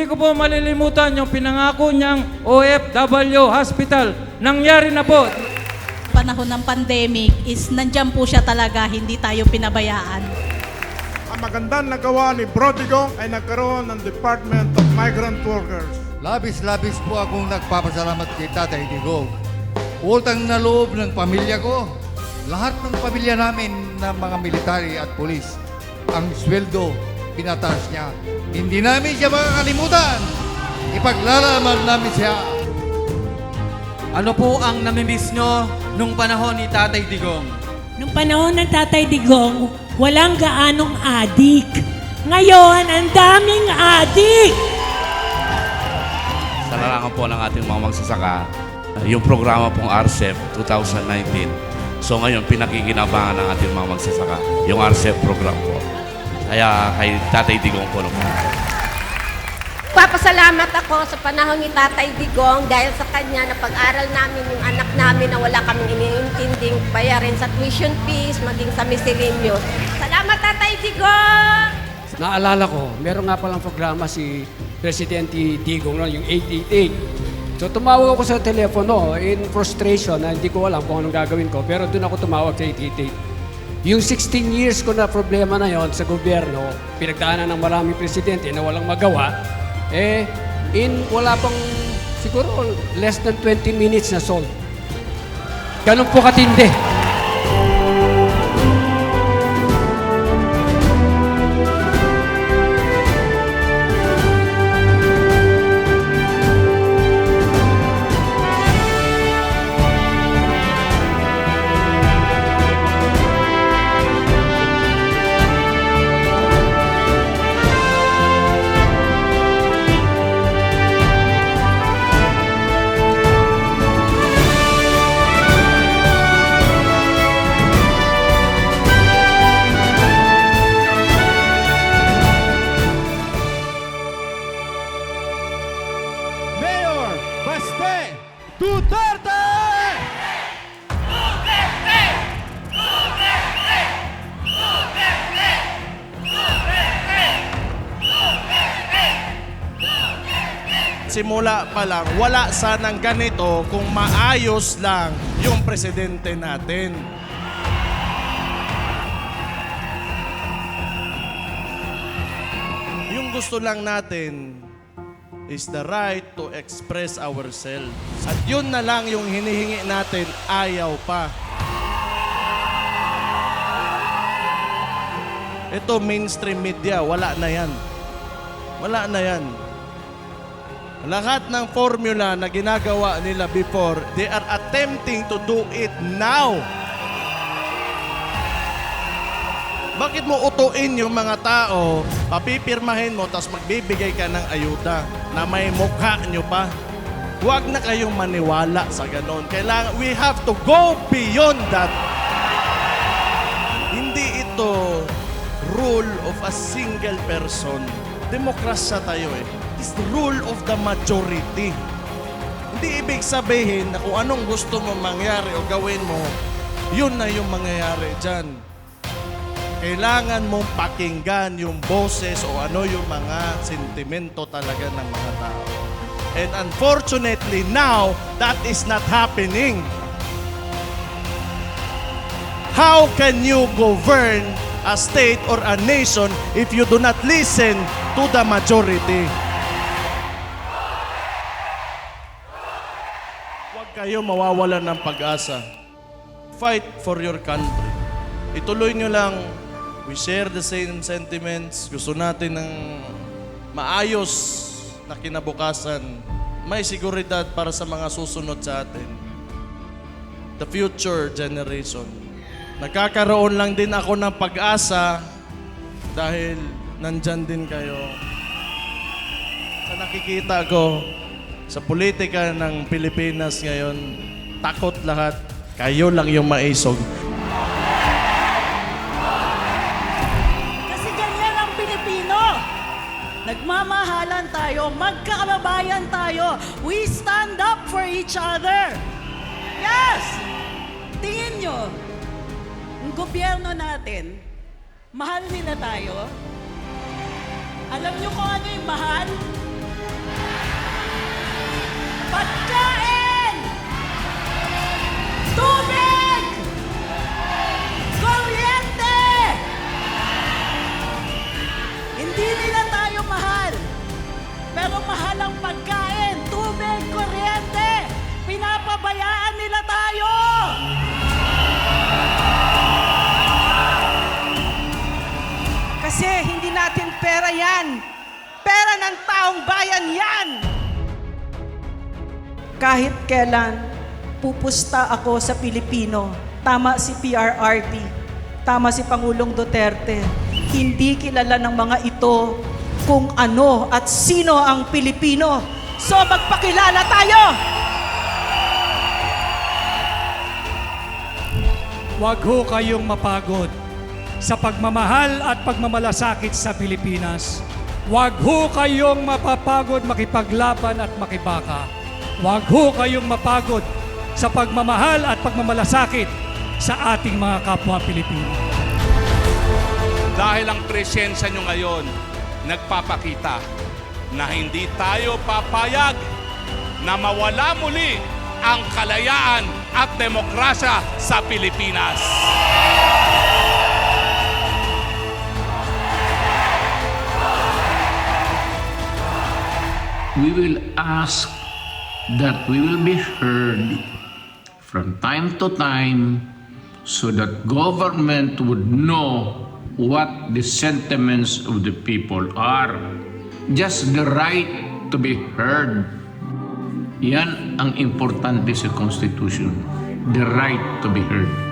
Hindi ko po malilimutan yung pinangako niyang OFW hospital. Nangyari na po. Panahon ng pandemic is nandyan po siya talaga, hindi tayo pinabayaan. Ang magandang nagawa ni Bro Digong ay nagkaroon ng Department of Migrant Workers. Labis-labis po akong nagpapasalamat kay Tatay Digong. Utang na loob ng pamilya ko. Lahat ng pamilya namin ng mga military at pulis, ang sweldo, pinataas niya. Hindi namin siya makakalimutan. Ipaglalaman namin siya. Ano po ang namimiss nyo nung panahon ni Tatay Digong? Nung panahon ng Tatay Digong, walang gaanong adik. Ngayon, ang daming adik! Sa larangan po ng ating mga magsasaka, yung programa pong RCEP 2019. So ngayon, pinakikinabangan ng ating mga magsasaka, yung RCEP program po. Kaya kay Tatay Digong po. Papasalamat ako sa panahon ni Tatay Digong dahil sa kanya na pag-aral namin yung anak namin na wala kaming iniintinding bayarin sa tuition fees, maging sa miscellaneous. Salamat, Tatay Digong! Naalala ko, meron nga palang programa si Presidente Digong, yung 888. So tumawag ako sa telepono in frustration na hindi ko alam kung anong gagawin ko, pero doon ako tumawag sa 888. Yung 16 years ko na problema na yon sa gobyerno, pinagdaanan ng maraming presidente na walang magawa, wala pang siguro less than 20 minutes na solve. Ganun po katindi. Mayor Baste Duterte! Simula pa lang, wala sanang ganito kung maayos lang yung presidente natin. Yung gusto lang natin is the right to express ourselves. At yun na lang yung hinihingi natin, ayaw pa. Ito, mainstream media, wala na yan. Wala na yan. Lahat ng formula na ginagawa nila before, they are attempting to do it now. Bakit mo utuin yung mga tao, papipirmahin mo, tapos magbibigay ka ng ayuda na may mukha nyo pa? Huwag na kayong maniwala sa ganon. Kailangan, we have to go beyond that. Hindi ito rule of a single person. Demokrasya tayo eh. It's the rule of the majority. Hindi ibig sabihin na kung anong gusto mo mangyari o gawin mo, yun na yung mangyayari dyan. Kailangan mong pakinggan yung boses o ano yung mga sentimento talaga ng mga tao. And unfortunately now, that is not happening. How can you govern a state or a nation if you do not listen to the majority? Huwag kayo mawawalan ng pag-asa. Fight for your country. Ituloy nyo lang. We share the same sentiments. Gusto natin ng maayos na kinabukasan. May seguridad para sa mga susunod sa atin. The future generation. Nagkakaroon lang din ako ng pag-asa dahil nandyan din kayo. Sa nakikita ko, sa politika ng Pilipinas ngayon, takot lahat. Kayo lang yung maisog. Kasi ganyan ang Pilipino. Nagmamahalan tayo, magkakababayan tayo. We stand up for each other. Yes! Tingin nyo, ang gobyerno natin, mahal nila tayo? Alam nyo kung ano yung mahal? Pagkain! Tubig! Kuryente! Hindi nila tayo mahal. Pero mahal ang pagkain, tubig, kuryente. Pinapabayaan nila tayo. Kasi hindi natin pera yan. Pera ng taong bayan yan. Kahit kailan, pupusta ako sa Pilipino. Tama si PRRD. Tama si Pangulong Duterte. Hindi kilala ng mga ito kung ano at sino ang Pilipino. So magpakilala tayo! Huwag ho kayong mapagod sa pagmamahal at pagmamalasakit sa Pilipinas. Huwag ho kayong mapapagod makipaglaban at makibaka. Huwag ho kayong mapagod sa pagmamahal at pagmamalasakit sa ating mga kapwa Pilipino. Dahil ang presensya nyo ngayon, nagpapakita na hindi tayo papayag na mawala muli ang kalayaan at demokrasya sa Pilipinas. We will ask that we will be heard from time to time so that government would know what the sentiments of the people are. Just the right to be heard. Yan ang importante sa Constitution. The right to be heard.